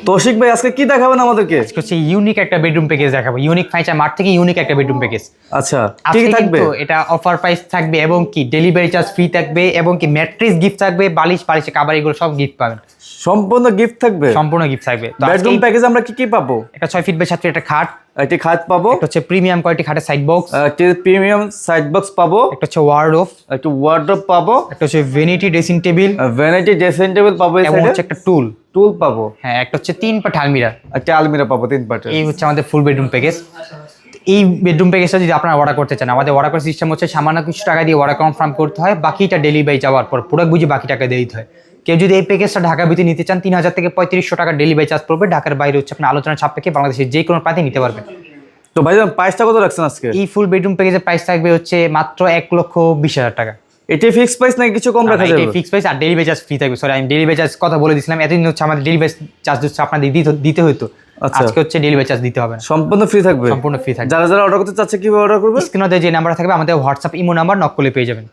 তৌশিক ভাই আজকে কি দেখাবেন আমাদেরকে? আজকে হচ্ছে ইউনিক একটা বেডরুম প্যাকেজ দেখাবো। ইউনিক ফার্নিচার মার্ট থেকে ইউনিক একটা বেডরুম প্যাকেজ। আচ্ছা, কি আজকে কি থাকবে? কিন্তু এটা অফার প্রাইস থাকবে এবং কি ডেলিভারি চার্জ ফ্রি থাকবে এবং কি ম্যাট্রেস গিফট থাকবে, বালিশ কাভার এগুলো সব গিফট পাবেন। সম্পূর্ণ গিফট থাকবে? সম্পূর্ণ গিফট থাকবে। তো বেডরুম প্যাকেজ আমরা কি কি পাবো? একটা 6 ফিট বাই 7 ফিট একটা খাট, একটি খাট পাবো, একটা হচ্ছে প্রিমিয়াম কোয়ালিটি খাটের সাইড বক্স, একটি প্রিমিয়াম সাইড বক্স পাবো, একটা হচ্ছে ওয়ার্ডরোব, একটি ওয়ার্ডরোব পাবো, একটা হচ্ছে vanity dressing table, vanity dressing table পাবো, এই এবং সাইডে হচ্ছে একটা টুল পাবো, হ্যাঁ একটা হচ্ছে 3 পাট আলমিরা, একটা আলমিরা পাবো 3 পাটের। এই হচ্ছে আমাদের ফুল বেডরুম প্যাকেজ। এই বেডরুম প্যাকেজটা যদি আপনারা অর্ডার করতে চান, আমাদের অর্ডার করার সিস্টেম হচ্ছে সামান্য কিছু টাকা দিয়ে অর্ডার কনফার্ম করতে হয়, বাকিটা ডেলিভারি যাওয়ার পর প্রোডাক্ট বুঝে বাকি টাকা দিয়ে দিতে হয়। কেউ যদি এই প্যাকেজটা ঢাকার ভিতরে নিতে চান 3000 থেকে 3500 টাকা ডেলিভারি চার্জ পড়বে। ঢাকার বাইরে হচ্ছে আপনার আলোচনা সাপেক্ষে বাংলাদেশের যে কোনো প্রান্তে নিতে পারবেন। তো ভাইজান প্রাইসটা কত রাখছেন আজকে? এই ফুল বেডরুম প্যাকেজের প্রাইস থাকবে হচ্ছে মাত্র 1,20,000 টাকা। এটি ফিক্সড প্রাইস নাকি কিছু কম রাখা যাবে? এটাই ফিক্স প্রাইস, আর ডেলিভারি চার্জ ফ্রি থাকবে। সরি, আমি ডেলিভারি চার্জ কথা বলে দিয়েছিলাম। এতদিন হচ্ছে আমাদের ডেলিভারি চার্জ হচ্ছে আপনাদের দিতে হতো, আচ্ছা। আজকে হচ্ছে ডেলিভারি চার্জ দিতে হবে না, সম্পূর্ণ ফ্রি থাকবে? সম্পূর্ণ ফ্রি থাকবে। যারা যারা অর্ডার করতে চাচ্ছে কিভাবে অর্ডার করবে? স্ক্রিনে যে নাম্বার থাকবে আমাদের হোয়াটসঅ্যাপ ইমো নাম্বার নক করলে পেয়ে যাবেন।